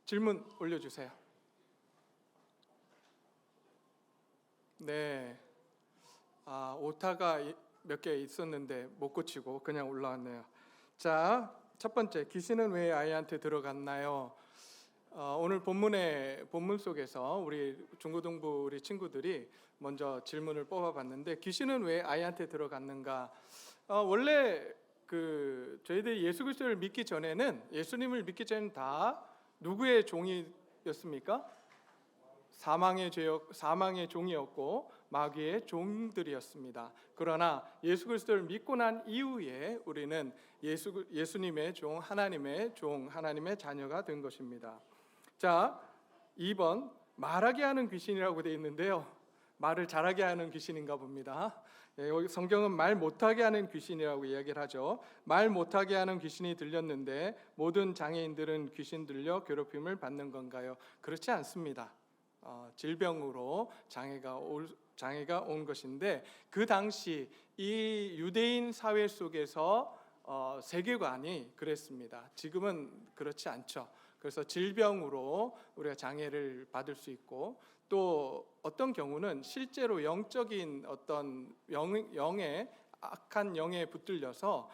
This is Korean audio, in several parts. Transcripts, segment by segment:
질문 올려주세요. 네, 오타가 몇 개 있었는데 못 고치고 그냥 올라왔네요. 자, 첫 번째, 귀신은 왜 아이한테 들어갔나요? 오늘 본문 속에서 우리 중고등부 우리 친구들이 먼저 질문을 뽑아봤는데, 귀신은 왜 아이한테 들어갔는가? 원래 저희들이 예수 그리스도를 믿기 전에는, 예수님을 믿기 전에는 다 누구의 종이었습니까? 사망의 종이었고 마귀의 종들이었습니다. 그러나 예수 그리스도를 믿고 난 이후에 우리는 예수님의 종, 하나님의 자녀가 된 것입니다. 자, 2번, 말하게 하는 귀신이라고 되어 있는데요, 말을 잘하게 하는 귀신인가 봅니다. 여기 성경은 말 못하게 하는 귀신이라고 이야기를 하죠. 말 못하게 하는 귀신이 들렸는데 모든 장애인들은 귀신 들려 괴롭힘을 받는 건가요? 그렇지 않습니다. 질병으로 장애가 온 것인데, 그 당시 이 유대인 사회 속에서 세계관이 그랬습니다. 지금은 그렇지 않죠. 그래서 질병으로 우리가 장애를 받을 수 있고, 또 어떤 경우는 실제로 영적인 어떤 악한 영에 붙들려서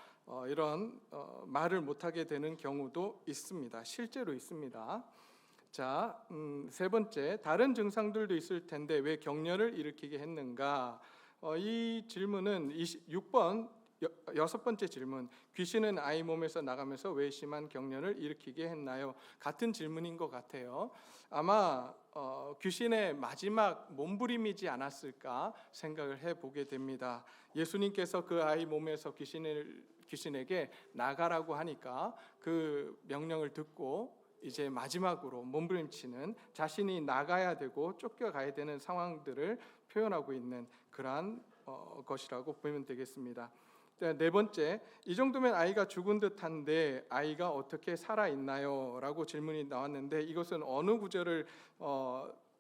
이런 말을 못하게 되는 경우도 있습니다. 실제로 있습니다. 자, 세 번째, 다른 증상들도 있을 텐데 왜 격려를 일으키게 했는가? 이 질문은 6번 여섯 번째 질문, 귀신은 아이 몸에서 나가면서 왜 심한 격려를 일으키게 했나요? 같은 질문인 것 같아요. 아마 귀신의 마지막 몸부림이지 않았을까 생각을 해보게 됩니다. 예수님께서 그 아이 몸에서 귀신에게 나가라고 하니까 그 명령을 듣고 이제 마지막으로 몸부림치는, 자신이 나가야 되고 쫓겨가야 되는 상황들을 표현하고 있는 그러한 것이라고 보면 되겠습니다. 네 번째, 이 정도면 아이가 죽은 듯한데 아이가 어떻게 살아있나요? 라고 질문이 나왔는데, 이것은 어느 구절을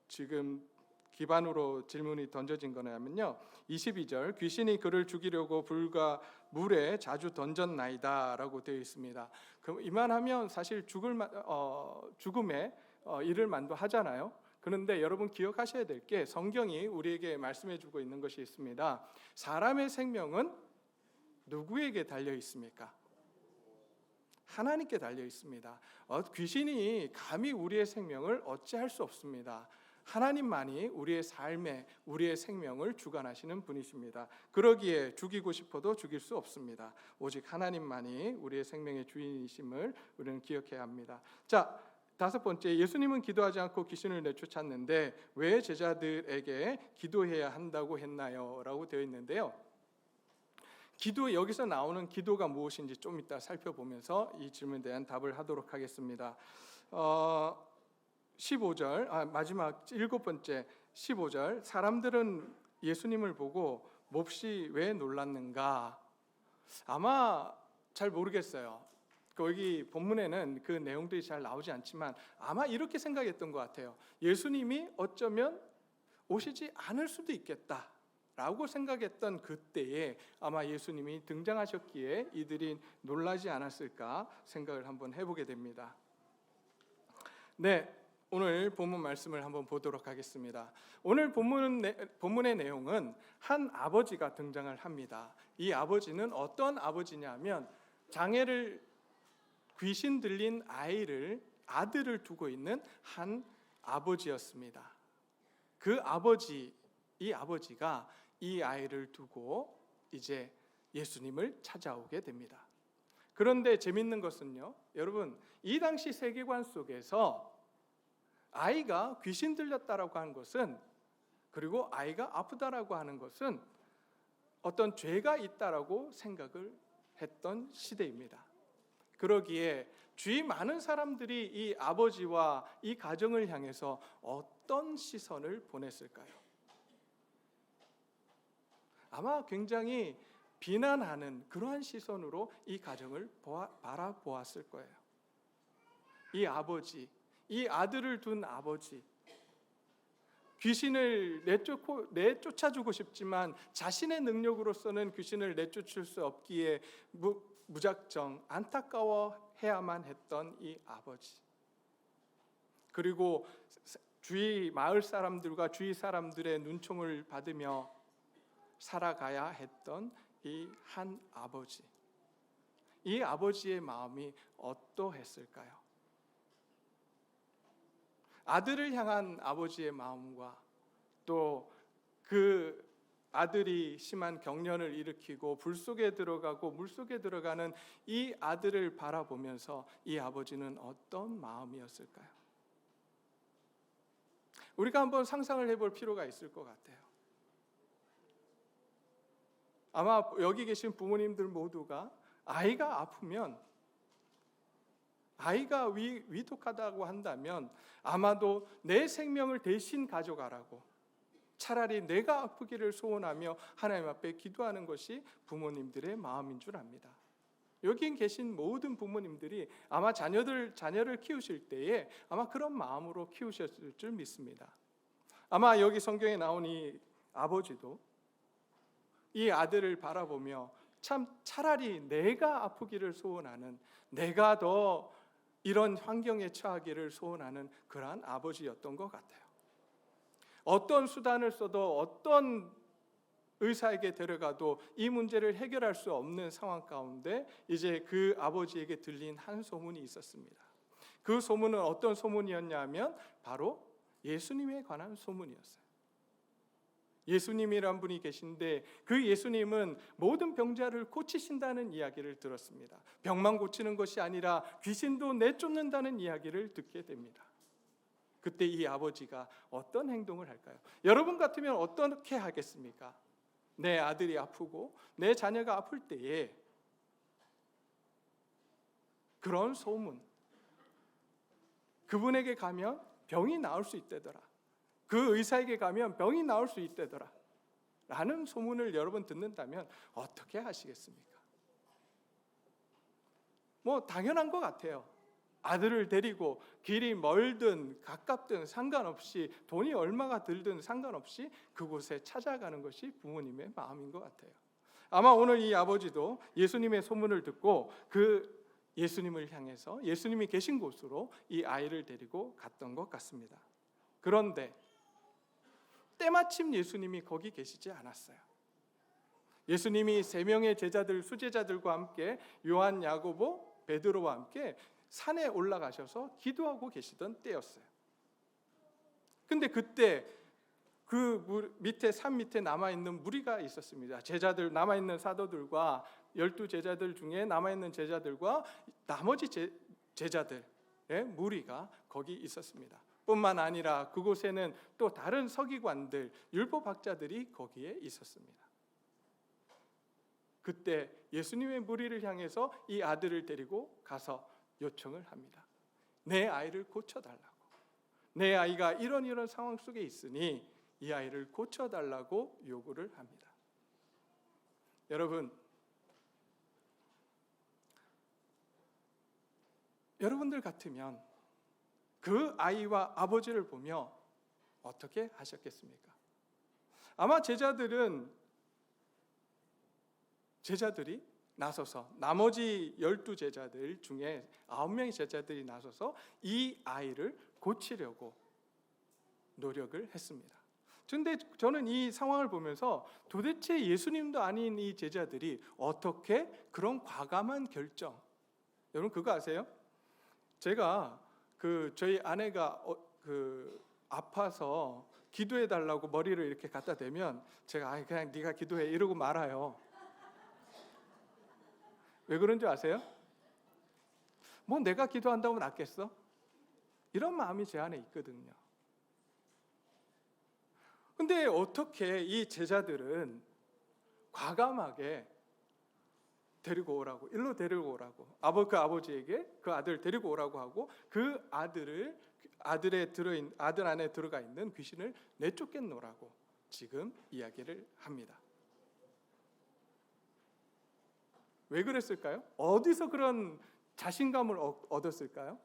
지금 기반으로 질문이 던져진 거냐면요, 22절, 귀신이 그를 죽이려고 불과 물에 자주 던졌나이다 라고 되어 있습니다. 그럼 이만하면 사실 죽음에 이를 만도하잖아요. 그런데 여러분 기억하셔야 될 게, 성경이 우리에게 말씀해 주고 있는 것이 있습니다. 사람의 생명은 누구에게 달려 있습니까? 하나님께 달려 있습니다. 귀신이 감히 우리의 생명을 어찌할 수 없습니다. 하나님만이 우리의 삶에, 우리의 생명을 주관하시는 분이십니다. 그러기에 죽이고 싶어도 죽일 수 없습니다. 오직 하나님만이 우리의 생명의 주인이심을 우리는 기억해야 합니다. 자, 다섯 번째, 예수님은 기도하지 않고 귀신을 내쫓았는데 왜 제자들에게 기도해야 한다고 했나요? 라고 되어 있는데요, 여기서 나오는 기도가 무엇인지 좀 이따 살펴보면서 이 질문에 대한 답을 하도록 하겠습니다. 15절, 마지막 7번째 15절, 사람들은 예수님을 보고 몹시 왜 놀랐는가? 아마 잘 모르겠어요. 여기 본문에는 그 내용들이 잘 나오지 않지만 아마 이렇게 생각했던 것 같아요. 예수님이 어쩌면 오시지 않을 수도 있겠다 라고 생각했던 그때에 아마 예수님이 등장하셨기에 이들이 놀라지 않았을까 생각을 한번 해보게 됩니다. 네, 오늘 본문 말씀을 한번 보도록 하겠습니다. 오늘 본문의 내용은 한 아버지가 등장을 합니다. 이 아버지는 어떤 아버지냐면, 귀신 들린 아들을 두고 있는 한 아버지였습니다. 이 아버지가 이 아이를 두고 이제 예수님을 찾아오게 됩니다. 그런데 재밌는 것은요, 여러분, 이 당시 세계관 속에서 아이가 귀신 들렸다라고 하는 것은, 그리고 아이가 아프다라고 하는 것은 어떤 죄가 있다라고 생각을 했던 시대입니다. 그러기에 주위 많은 사람들이 이 아버지와 이 가정을 향해서 어떤 시선을 보냈을까요? 아마 굉장히 비난하는 그러한 시선으로 이 가정을 바라보았을 거예요. 이 아들을 둔 아버지, 귀신을 내쫓아주고 싶지만 자신의 능력으로서는 귀신을 내쫓을 수 없기에 무작정 안타까워해야만 했던 이 아버지. 그리고 주위 마을 사람들과 주위 사람들의 눈총을 받으며 살아가야 했던 이 한 아버지, 이 아버지의 마음이 어떠했을까요? 아들을 향한 아버지의 마음과 또 그 아들이 심한 경련을 일으키고 불 속에 들어가고 물 속에 들어가는 이 아들을 바라보면서 이 아버지는 어떤 마음이었을까요? 우리가 한번 상상을 해볼 필요가 있을 것 같아요. 아마 여기 계신 부모님들 모두가 아이가 아프면, 아이가 위독하다고 한다면 아마도 내 생명을 대신 가져가라고, 차라리 내가 아프기를 소원하며 하나님 앞에 기도하는 것이 부모님들의 마음인 줄 압니다. 여기 계신 모든 부모님들이 아마 자녀를 키우실 때에 아마 그런 마음으로 키우셨을 줄 믿습니다. 아마 여기 성경에 나온 이 아버지도 이 아들을 바라보며 참 차라리 내가 아프기를 소원하는, 내가 더 이런 환경에 처하기를 소원하는 그러한 아버지였던 것 같아요. 어떤 수단을 써도 어떤 의사에게 데려가도 이 문제를 해결할 수 없는 상황 가운데 이제 그 아버지에게 들린 한 소문이 있었습니다. 그 소문은 어떤 소문이었냐면 바로 예수님에 관한 소문이었어요. 예수님이란 분이 계신데 그 예수님은 모든 병자를 고치신다는 이야기를 들었습니다. 병만 고치는 것이 아니라 귀신도 내쫓는다는 이야기를 듣게 됩니다. 그때 이 아버지가 어떤 행동을 할까요? 여러분 같으면 어떻게 하겠습니까? 내 아들이 아프고 내 자녀가 아플 때에 그런 소문, 그분에게 가면 병이 나을 수 있다더라, 그 의사에게 가면 병이 나을 수 있다더라 라는 소문을 여러분 듣는다면 어떻게 하시겠습니까? 뭐 당연한 것 같아요. 아들을 데리고 길이 멀든 가깝든 상관없이, 돈이 얼마가 들든 상관없이 그곳에 찾아가는 것이 부모님의 마음인 것 같아요. 아마 오늘 이 아버지도 예수님의 소문을 듣고 그 예수님을 향해서 예수님이 계신 곳으로 이 아이를 데리고 갔던 것 같습니다. 그런데 때마침 예수님이 거기 계시지 않았어요. 예수님이 3명의 제자들, 수제자들과 함께 요한, 야고보, 베드로와 함께 산에 올라가셔서 기도하고 계시던 때였어요. 근데 그때 그 밑에, 산 밑에 남아있는 무리가 있었습니다. 제자들, 남아있는 사도들과 12제자들 중에 남아있는 제자들과 나머지 제자들의 무리가 거기 있었습니다. 뿐만 아니라 그곳에는 또 다른 서기관들, 율법학자들이 거기에 있었습니다. 그때 예수님의 무리를 향해서 이 아들을 데리고 가서 요청을 합니다. 내 아이를 고쳐달라고. 내 아이가 이런 상황 속에 있으니 이 아이를 고쳐달라고 요구를 합니다. 여러분들 같으면 그 아이와 아버지를 보며 어떻게 하셨겠습니까? 아마 제자들이 나서서, 나머지 12제자들 중에 9명의 제자들이 나서서 이 아이를 고치려고 노력을 했습니다. 그런데 저는 이 상황을 보면서 도대체 예수님도 아닌 이 제자들이 어떻게 그런 과감한 결정, 여러분 그거 아세요? 제가 저희 아내가 아파서 기도해 달라고 머리를 이렇게 갖다 대면 제가 그냥 네가 기도해 이러고 말아요. 왜 그런 줄 아세요? 뭐 내가 기도한다고 낫겠어? 이런 마음이 제 안에 있거든요. 근데 어떻게 이 제자들은 과감하게 데리고 오라고, 일로 데리고 오라고, 그 아버지에게 그 아들 데리고 오라고 하고 그 아들 안에 들어가 있는 귀신을 내쫓겠노라고 지금 이야기를 합니다. 왜 그랬을까요? 어디서 그런 자신감을 얻었을까요?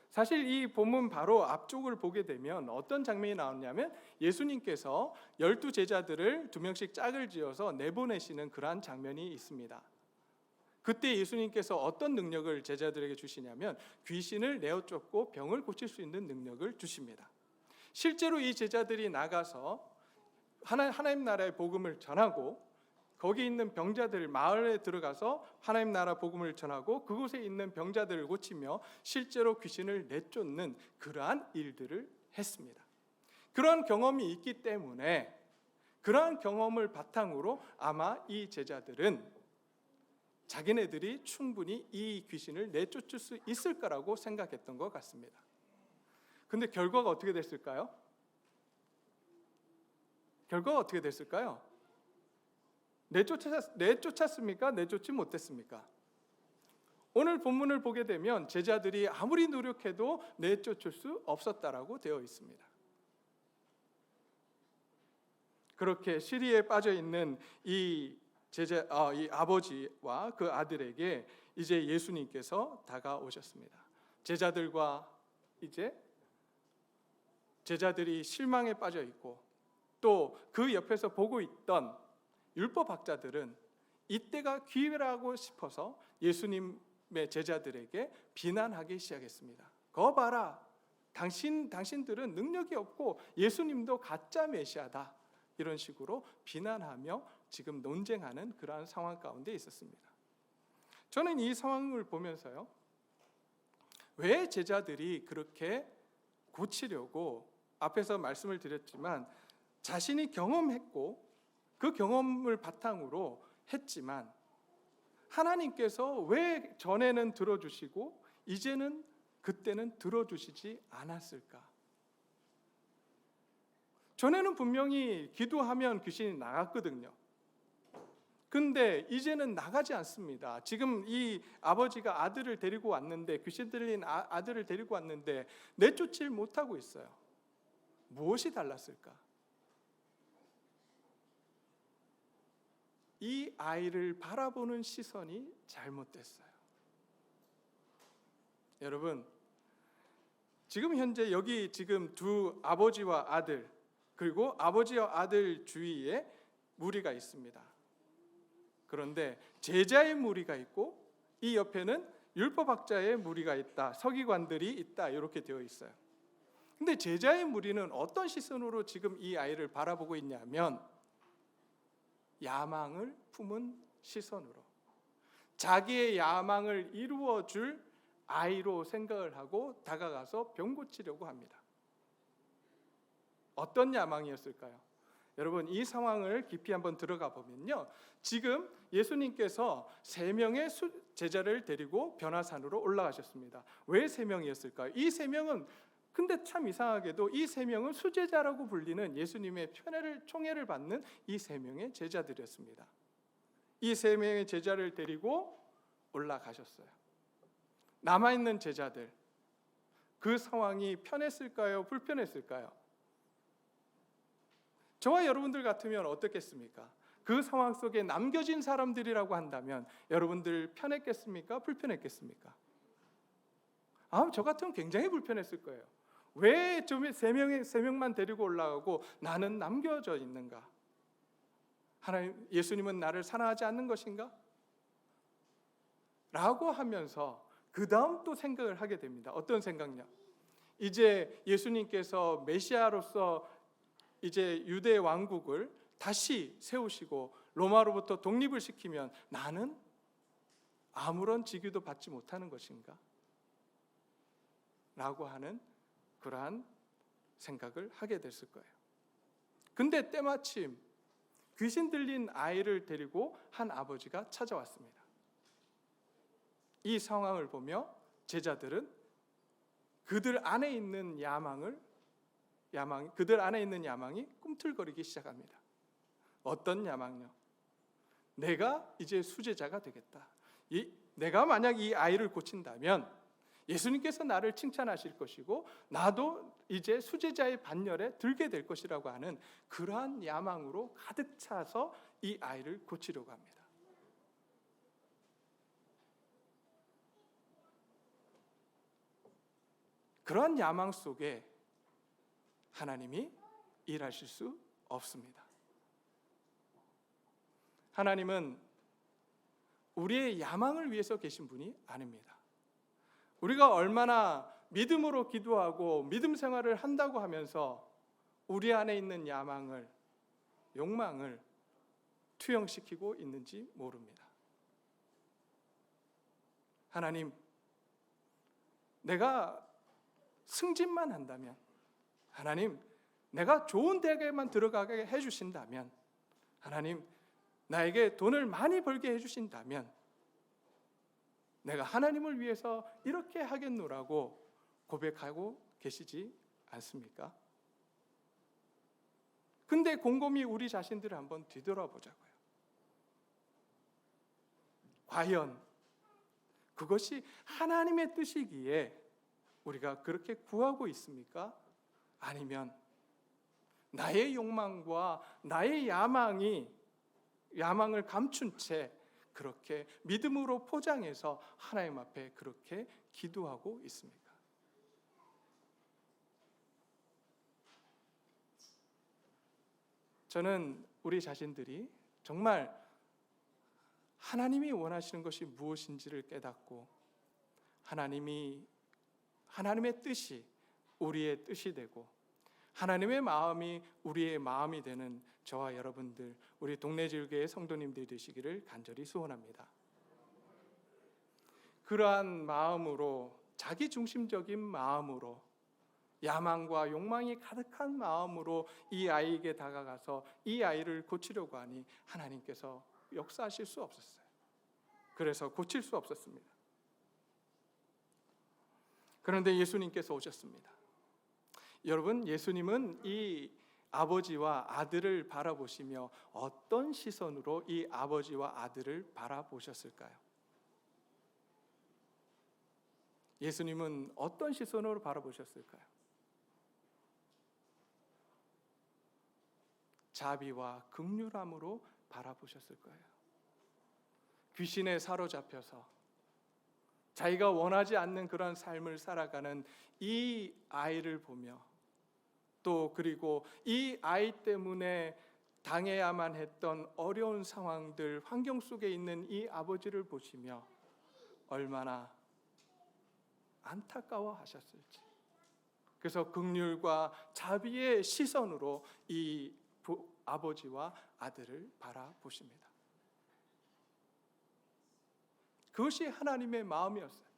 사실 이 본문 바로 앞쪽을 보게 되면 어떤 장면이 나오냐면 예수님께서 12제자들을 2명씩 짝을 지어서 내보내시는 그러한 장면이 있습니다. 그때 예수님께서 어떤 능력을 제자들에게 주시냐면 귀신을 내어 쫓고 병을 고칠 수 있는 능력을 주십니다. 실제로 이 제자들이 나가서 하나님 나라의 복음을 전하고 거기 있는 병자들 마을에 들어가서 하나님 나라 복음을 전하고 그곳에 있는 병자들을 고치며 실제로 귀신을 내쫓는 그러한 일들을 했습니다. 그러한 경험이 있기 때문에 그러한 경험을 바탕으로 아마 이 제자들은 자기네들이 충분히 이 귀신을 내쫓을 수 있을 거라고 생각했던 것 같습니다. 근데 결과가 어떻게 됐을까요? 결과가 어떻게 됐을까요? 내쫓았습니까? 내쫓지 못했습니까? 오늘 본문을 보게 되면 제자들이 아무리 노력해도 내쫓을 수 없었다라고 되어 있습니다. 그렇게 시리에 빠져 있는 이 아버지와 그 아들에게 이제 예수님께서 다가오셨습니다. 제자들과 이제 제자들이 실망에 빠져 있고 또 그 옆에서 보고 있던 율법학자들은 이때가 기회라고 싶어서 예수님의 제자들에게 비난하기 시작했습니다. 거 봐라, 당신들은 능력이 없고 예수님도 가짜 메시아다, 이런 식으로 비난하며 지금 논쟁하는 그러한 상황 가운데 있었습니다. 저는 이 상황을 보면서요, 왜 제자들이 그렇게 고치려고 앞에서 말씀을 드렸지만 자신이 경험했고 그 경험을 바탕으로 했지만 하나님께서 왜 전에는 들어주시고 이제는 그때는 들어주시지 않았을까? 전에는 분명히 기도하면 귀신이 나갔거든요. 근데 이제는 나가지 않습니다. 지금 이 아버지가 아들을 데리고 왔는데, 귀신 들린 아들을 데리고 왔는데 내쫓질 못하고 있어요. 무엇이 달랐을까? 이 아이를 바라보는 시선이 잘못됐어요. 여러분, 지금 현재 여기 지금 두 아버지와 아들, 그리고 아버지와 아들 주위에 무리가 있습니다. 그런데 제자의 무리가 있고 이 옆에는 율법학자의 무리가 있다, 서기관들이 있다, 이렇게 되어 있어요. 근데 제자의 무리는 어떤 시선으로 지금 이 아이를 바라보고 있냐면 야망을 품은 시선으로, 자기의 야망을 이루어줄 아이로 생각을 하고 다가가서 병 고치려고 합니다. 어떤 야망이었을까요? 여러분, 이 상황을 깊이 한번 들어가 보면요, 지금 예수님께서 3명의 제자를 데리고 변화산으로 올라가셨습니다. 왜 3명이었을까요? 이 3명은, 근데 참 이상하게도 이 3명은 수제자라고 불리는 예수님의 총애를 받는 이 3명의 제자들이었습니다. 이 3명의 제자를 데리고 올라가셨어요. 남아있는 제자들, 그 상황이 편했을까요? 불편했을까요? 저와 여러분들 같으면 어떻겠습니까? 그 상황 속에 남겨진 사람들이라고 한다면 여러분들 편했겠습니까? 불편했겠습니까? 저 같으면 굉장히 불편했을 거예요. 왜 세 명만 데리고 올라가고 나는 남겨져 있는가? 하나님, 예수님은 나를 사랑하지 않는 것인가? 라고 하면서 그 다음 또 생각을 하게 됩니다. 어떤 생각냐? 이제 예수님께서 메시아로서 이제 유대 왕국을 다시 세우시고 로마로부터 독립을 시키면 나는 아무런 직위도 받지 못하는 것인가? 라고 하는 그러한 생각을 하게 됐을 거예요. 근데 때마침 귀신 들린 아이를 데리고 한 아버지가 찾아왔습니다. 이 상황을 보며 제자들은 그들 안에 있는 야망이 꿈틀거리기 시작합니다. 어떤 야망요? 내가 이제 수제자가 되겠다. 내가 만약 이 아이를 고친다면 예수님께서 나를 칭찬하실 것이고 나도 이제 수제자의 반열에 들게 될 것이라고 하는 그러한 야망으로 가득 차서 이 아이를 고치려고 합니다. 그러한 야망 속에 하나님이 일하실 수 없습니다. 하나님은 우리의 야망을 위해서 계신 분이 아닙니다. 우리가 얼마나 믿음으로 기도하고 믿음 생활을 한다고 하면서 우리 안에 있는 야망을, 욕망을 투영시키고 있는지 모릅니다. 하나님, 내가 승진만 한다면, 하나님, 내가 좋은 대학에만 들어가게 해주신다면, 하나님, 나에게 돈을 많이 벌게 해주신다면 내가 하나님을 위해서 이렇게 하겠노라고 고백하고 계시지 않습니까? 근데 곰곰이 우리 자신들을 한번 뒤돌아보자고요. 과연 그것이 하나님의 뜻이기에 우리가 그렇게 구하고 있습니까? 아니면 나의 욕망과 나의 야망을 감춘 채 그렇게 믿음으로 포장해서 하나님 앞에 그렇게 기도하고 있습니까? 저는 우리 자신들이 정말 하나님이 원하시는 것이 무엇인지를 깨닫고 하나님의 뜻이 우리의 뜻이 되고 하나님의 마음이 우리의 마음이 되는 저와 여러분들, 우리 동래지교회 성도님들이 되시기를 간절히 소원합니다. 그러한 마음으로, 자기중심적인 마음으로, 야망과 욕망이 가득한 마음으로 이 아이에게 다가가서 이 아이를 고치려고 하니 하나님께서 역사하실 수 없었어요. 그래서 고칠 수 없었습니다. 그런데 예수님께서 오셨습니다. 여러분, 예수님은 이 아버지와 아들을 바라보시며 어떤 시선으로 이 아버지와 아들을 바라보셨을까요? 예수님은 어떤 시선으로 바라보셨을까요? 자비와 긍휼함으로 바라보셨을 거예요. 귀신에 사로잡혀서 자기가 원하지 않는 그런 삶을 살아가는 이 아이를 보며 또 그리고 이 아이 때문에 당해야만 했던 어려운 상황들, 환경 속에 있는 이 아버지를 보시며 얼마나 안타까워하셨을지. 그래서 긍휼과 자비의 시선으로 이 아버지와 아들을 바라보십니다. 그것이 하나님의 마음이었어요.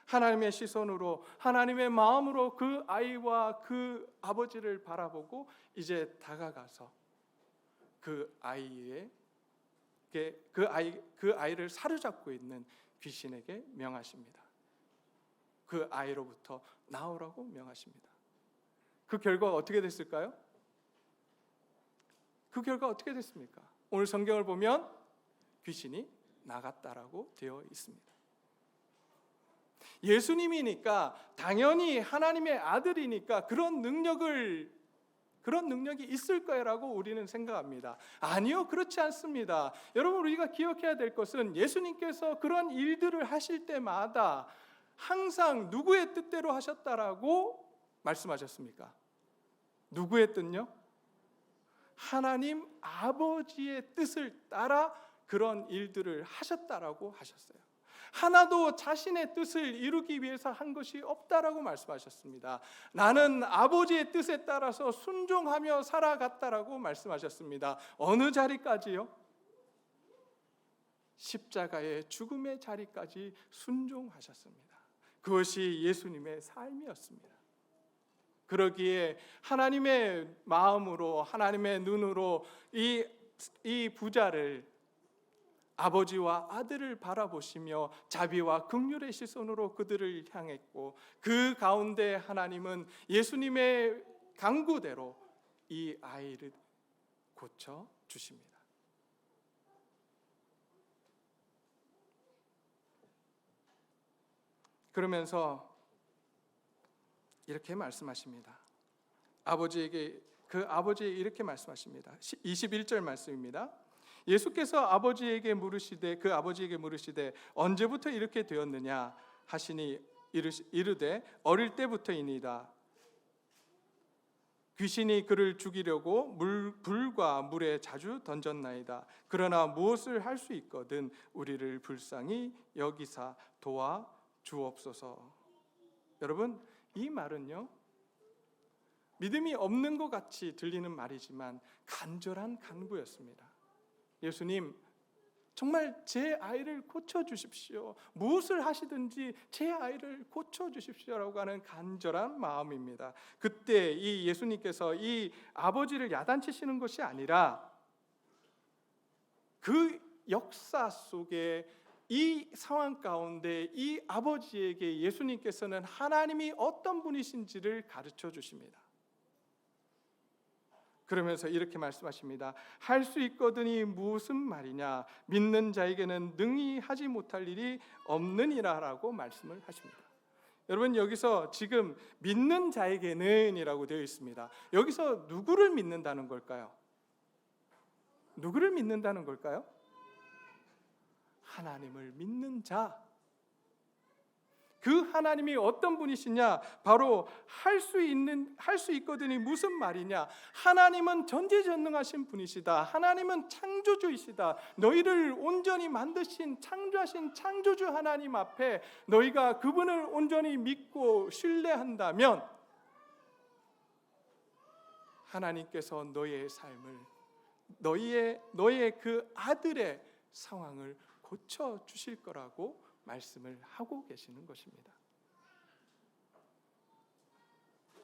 하나님의 시선으로, 하나님의 마음으로 그 아이와 그 아버지를 바라보고 이제 다가가서 그 아이를 사로잡고 있는 귀신에게 명하십니다. 그 아이로부터 나오라고 명하십니다. 그 결과가 어떻게 됐을까요? 그 결과 어떻게 됐습니까? 오늘 성경을 보면 귀신이 나갔다라고 되어 있습니다. 예수님이니까 당연히 하나님의 아들이니까 그런 능력이 있을 거라고 우리는 생각합니다. 아니요, 그렇지 않습니다. 여러분, 우리가 기억해야 될 것은 예수님께서 그런 일들을 하실 때마다 항상 누구의 뜻대로 하셨다라고 말씀하셨습니까? 누구의 뜻요? 하나님 아버지의 뜻을 따라 그런 일들을 하셨다라고 하셨어요. 하나도 자신의 뜻을 이루기 위해서 한 것이 없다라고 말씀하셨습니다. 나는 아버지의 뜻에 따라서 순종하며 살아갔다라고 말씀하셨습니다. 어느 자리까지요? 십자가의 죽음의 자리까지 순종하셨습니다. 그것이 예수님의 삶이었습니다. 그러기에 하나님의 마음으로, 하나님의 눈으로 이 부자를, 아버지와 아들을 바라보시며 자비와 긍휼의 시선으로 그들을 향했고, 그 가운데 하나님은 예수님의 강구대로 이 아이를 고쳐 주십니다. 그러면서 이렇게 말씀하십니다. 아버지에게 이렇게 말씀하십니다. 21절 말씀입니다. 예수께서 아버지에게 물으시되 언제부터 이렇게 되었느냐 하시니 이르되 어릴 때부터이니이다. 귀신이 그를 죽이려고 불과 물에 자주 던졌나이다. 그러나 무엇을 할 수 있거든 우리를 불쌍히 여기사 도와 주옵소서. 여러분, 이 말은요, 믿음이 없는 것 같이 들리는 말이지만 간절한 간구였습니다. 예수님, 정말 제 아이를 고쳐주십시오. 무엇을 하시든지 제 아이를 고쳐주십시오라고 하는 간절한 마음입니다. 그때 이 예수님께서 이 아버지를 야단치시는 것이 아니라 그 역사 속에 이 상황 가운데 이 아버지에게 예수님께서는 하나님이 어떤 분이신지를 가르쳐 주십니다. 그러면서 이렇게 말씀하십니다. 할 수 있거든이 무슨 말이냐? 믿는 자에게는 능히 하지 못할 일이 없느니라라고 말씀을 하십니다. 여러분, 여기서 지금 믿는 자에게는 이라고 되어 있습니다. 여기서 누구를 믿는다는 걸까요? 누구를 믿는다는 걸까요? 하나님을 믿는 자. 그 하나님이 어떤 분이시냐? 바로 할 수 있거든이 무슨 말이냐? 하나님은 전지전능하신 분이시다. 하나님은 창조주이시다. 너희를 온전히 만드신 창조하신 창조주 하나님 앞에 너희가 그분을 온전히 믿고 신뢰한다면 하나님께서 너희의 삶을 너희의 그 아들의 상황을 고쳐 주실 거라고 말씀을 하고 계시는 것입니다.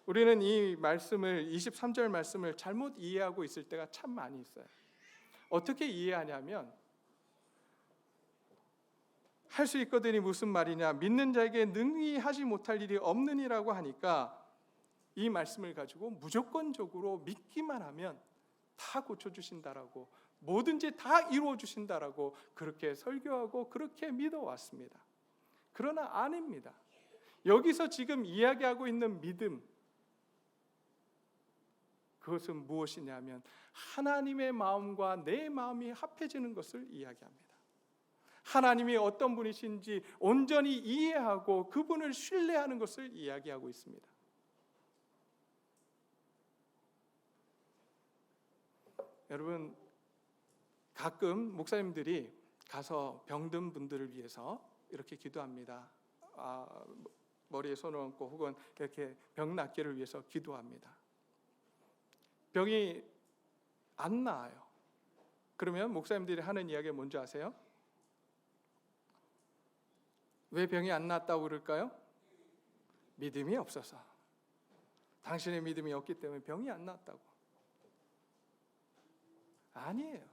우리는 이 말씀을 23절 말씀을 잘못 이해하고 있을 때가 참 많이 있어요. 어떻게 이해하냐면 할 수 있거든이 무슨 말이냐? 믿는 자에게 능히 하지 못할 일이 없느니라고 하니까 이 말씀을 가지고 무조건적으로 믿기만 하면 다 고쳐주신다라고, 뭐든지 다 이루어주신다라고 그렇게 설교하고 그렇게 믿어왔습니다. 그러나 아닙니다. 여기서 지금 이야기하고 있는 믿음, 그것은 무엇이냐면 하나님의 마음과 내 마음이 합해지는 것을 이야기합니다. 하나님이 어떤 분이신지 온전히 이해하고 그분을 신뢰하는 것을 이야기하고 있습니다. 여러분, 가끔 목사님들이 가서 병든 분들을 위해서 이렇게 기도합니다. 머리에 손을 얹고 혹은 이렇게 병 낫기를 위해서 기도합니다. 병이 안 나아요. 그러면 목사님들이 하는 이야기가 뭔지 아세요? 왜 병이 안 낫다고 그럴까요? 믿음이 없어서. 당신의 믿음이 없기 때문에 병이 안 낫다고. 아니에요.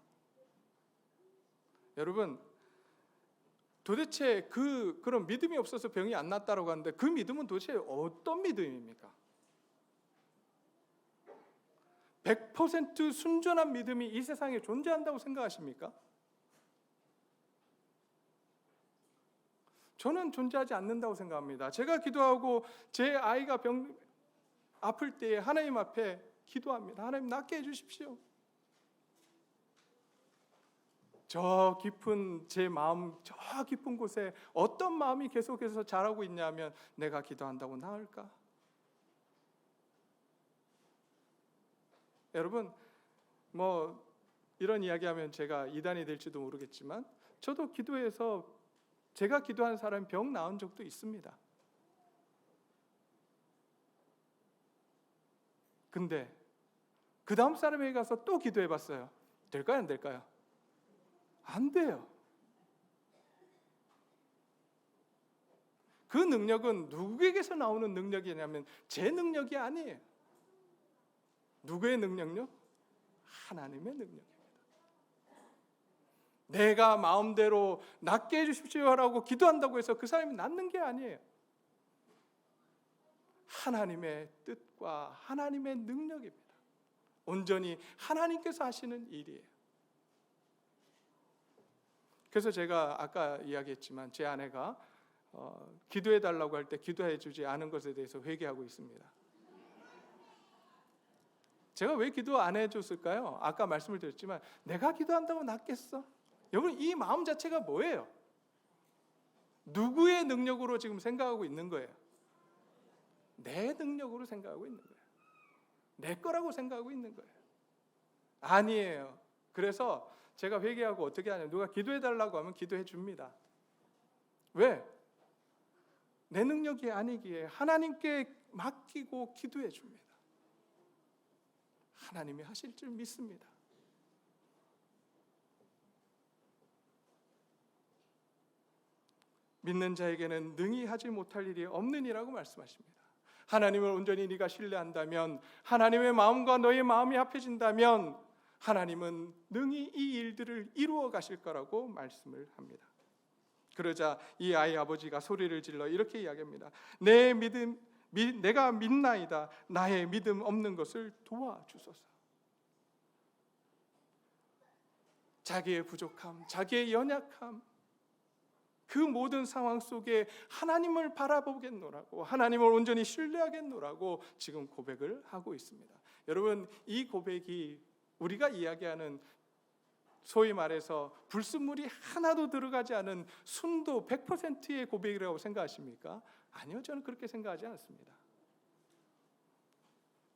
여러분, 도대체 그런 믿음이 없어서 병이 안 낫다라고 하는데 그 믿음은 도대체 어떤 믿음입니까? 100% 순전한 믿음이 이 세상에 존재한다고 생각하십니까? 저는 존재하지 않는다고 생각합니다. 제가 기도하고 제 아이가 아플 때 하나님 앞에 기도합니다. 하나님 낫게 해주십시오. 저 깊은 제 마음, 저 깊은 곳에 어떤 마음이 계속해서 자라고 있냐면 내가 기도한다고 나을까? 여러분, 이런 이야기하면 제가 이단이 될지도 모르겠지만 저도 기도해서 제가 기도한 사람 병 나은 적도 있습니다. 근데 그 다음 사람에게 가서 또 기도해봤어요. 될까요? 안 될까요? 안 돼요. 그 능력은 누구에게서 나오는 능력이냐면 제 능력이 아니에요. 누구의 능력요? 하나님의 능력입니다. 내가 마음대로 낫게 해주십시오라고 기도한다고 해서 그 사람이 낫는 게 아니에요. 하나님의 뜻과 하나님의 능력입니다. 온전히 하나님께서 하시는 일이에요. 그래서 제가 아까 이야기했지만 제 아내가 기도해 달라고 할 때 기도해 주지 않은 것에 대해서 회개하고 있습니다. 제가 왜 기도 안 해줬을까요? 아까 말씀을 드렸지만 내가 기도한다고 낫겠어? 여러분, 이 마음 자체가 뭐예요? 누구의 능력으로 지금 생각하고 있는 거예요? 내 능력으로 생각하고 있는 거예요. 내 거라고 생각하고 있는 거예요. 아니에요. 그래서 제가 회개하고 어떻게 하냐면 누가 기도해 달라고 하면 기도해 줍니다. 왜? 내 능력이 아니기에 하나님께 맡기고 기도해 줍니다. 하나님이 하실 줄 믿습니다. 믿는 자에게는 능히 하지 못할 일이 없느니라고 말씀하십니다. 하나님을 온전히 네가 신뢰한다면, 하나님의 마음과 너의 마음이 합해진다면 하나님은 능히 이 일들을 이루어 가실 거라고 말씀을 합니다. 그러자 이 아이 아버지가 소리를 질러 이렇게 이야기합니다. 내가 믿나이다. 나의 믿음 없는 것을 도와주소서. 자기의 부족함, 자기의 연약함, 그 모든 상황 속에 하나님을 바라보겠노라고, 하나님을 온전히 신뢰하겠노라고 지금 고백을 하고 있습니다. 여러분, 이 고백이 우리가 이야기하는 소위 말해서 불순물이 하나도 들어가지 않은 순도 100%의 고백이라고 생각하십니까? 아니요, 저는 그렇게 생각하지 않습니다.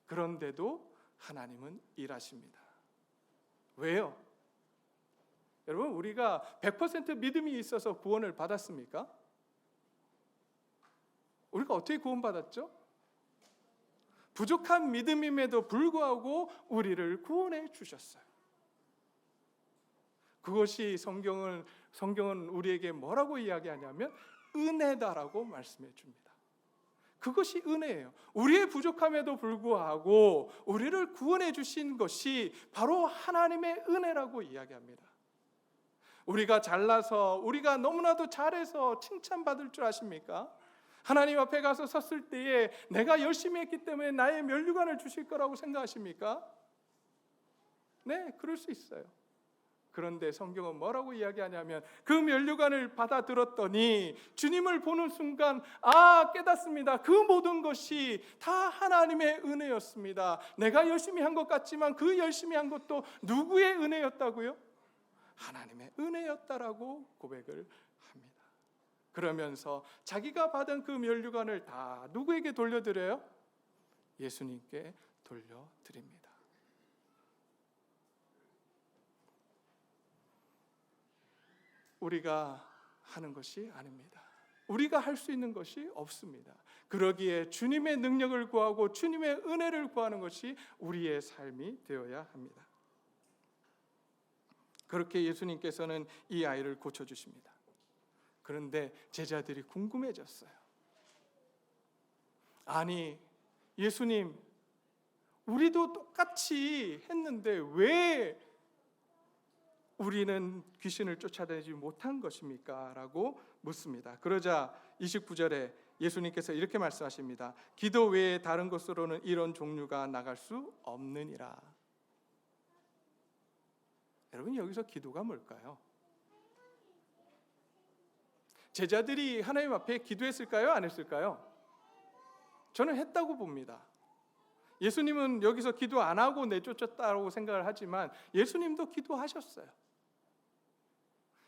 그런데도 하나님은 일하십니다. 왜요? 여러분, 우리가 100% 믿음이 있어서 구원을 받았습니까? 우리가 어떻게 구원받았죠? 부족한 믿음임에도 불구하고 우리를 구원해 주셨어요. 그것이 성경은 우리에게 뭐라고 이야기하냐면 은혜다라고 말씀해 줍니다. 그것이 은혜예요. 우리의 부족함에도 불구하고 우리를 구원해 주신 것이 바로 하나님의 은혜라고 이야기합니다. 우리가 잘나서, 우리가 너무나도 잘해서 칭찬받을 줄 아십니까? 하나님 앞에 가서 섰을 때에 내가 열심히 했기 때문에 나의 면류관을 주실 거라고 생각하십니까? 네, 그럴 수 있어요. 그런데 성경은 뭐라고 이야기하냐면 그 면류관을 받아 들었더니 주님을 보는 순간 깨닫습니다. 그 모든 것이 다 하나님의 은혜였습니다. 내가 열심히 한 것 같지만 그 열심히 한 것도 누구의 은혜였다고요? 하나님의 은혜였다라고 고백을 합니다. 그러면서 자기가 받은 그 면류관을 다 누구에게 돌려드려요? 예수님께 돌려드립니다. 우리가 하는 것이 아닙니다. 우리가 할 수 있는 것이 없습니다. 그러기에 주님의 능력을 구하고 주님의 은혜를 구하는 것이 우리의 삶이 되어야 합니다. 그렇게 예수님께서는 이 아이를 고쳐주십니다. 그런데 제자들이 궁금해졌어요. 아니, 예수님, 우리도 똑같이 했는데 왜 우리는 귀신을 쫓아내지 못한 것입니까? 라고 묻습니다. 그러자 29절에 예수님께서 이렇게 말씀하십니다. 기도 외에 다른 것으로는 이런 종류가 나갈 수 없느니라. 여러분, 여기서 기도가 뭘까요? 제자들이 하나님 앞에 기도했을까요? 안 했을까요? 저는 했다고 봅니다. 예수님은 여기서 기도 안 하고 내쫓았다고 생각을 하지만 예수님도 기도하셨어요.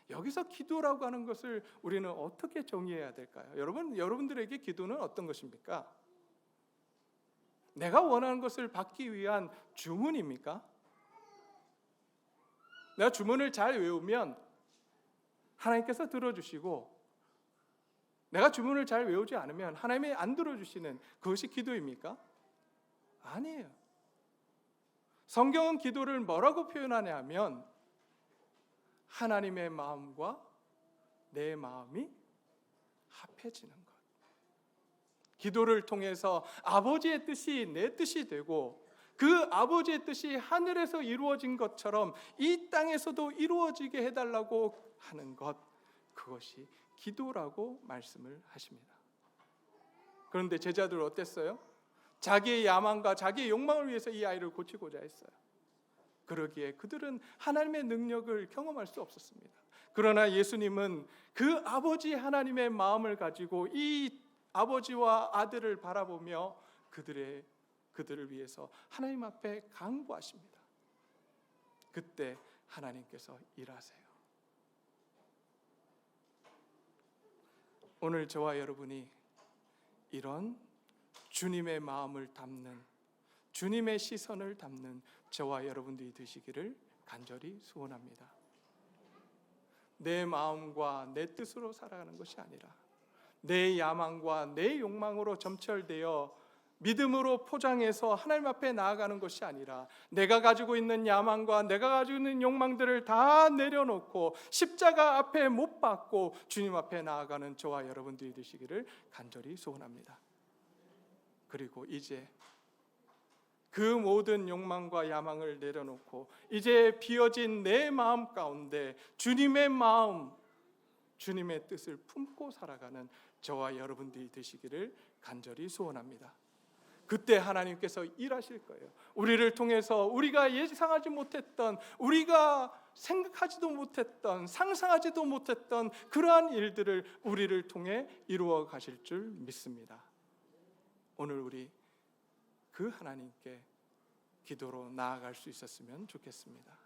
여기서 기도라고 하는 것을 우리는 어떻게 정의해야 될까요? 여러분들에게 기도는 어떤 것입니까? 내가 원하는 것을 받기 위한 주문입니까? 내가 주문을 잘 외우면 하나님께서 들어주시고, 내가 주문을 잘 외우지 않으면 하나님이 안 들어주시는 그것이 기도입니까? 아니에요. 성경은 기도를 뭐라고 표현하냐면 하나님의 마음과 내 마음이 합해지는 것. 기도를 통해서 아버지의 뜻이 내 뜻이 되고 그 아버지의 뜻이 하늘에서 이루어진 것처럼 이 땅에서도 이루어지게 해달라고 하는 것, 그것이 기도라고 말씀을 하십니다. 그런데 제자들 어땠어요? 자기의 야망과 자기의 욕망을 위해서 이 아이를 고치고자 했어요. 그러기에 그들은 하나님의 능력을 경험할 수 없었습니다. 그러나 예수님은 그 아버지 하나님의 마음을 가지고 이 아버지와 아들을 바라보며 그들을 위해서 하나님 앞에 간구하십니다. 그때 하나님께서 일하세요. 오늘 저와 여러분이 이런 주님의 마음을 담는, 주님의 시선을 담는 저와 여러분들이 되시기를 간절히 소원합니다. 내 마음과 내 뜻으로 살아가는 것이 아니라 내 야망과 내 욕망으로 점철되어 믿음으로 포장해서 하나님 앞에 나아가는 것이 아니라 내가 가지고 있는 야망과 내가 가지고 있는 욕망들을 다 내려놓고 십자가 앞에 못 박고 주님 앞에 나아가는 저와 여러분들이 되시기를 간절히 소원합니다. 그리고 이제 그 모든 욕망과 야망을 내려놓고 이제 비어진 내 마음 가운데 주님의 마음, 주님의 뜻을 품고 살아가는 저와 여러분들이 되시기를 간절히 소원합니다. 그때 하나님께서 일하실 거예요. 우리를 통해서 우리가 예상하지 못했던, 우리가 생각하지도 못했던, 상상하지도 못했던 그러한 일들을 우리를 통해 이루어 가실 줄 믿습니다. 오늘 우리 그 하나님께 기도로 나아갈 수 있었으면 좋겠습니다.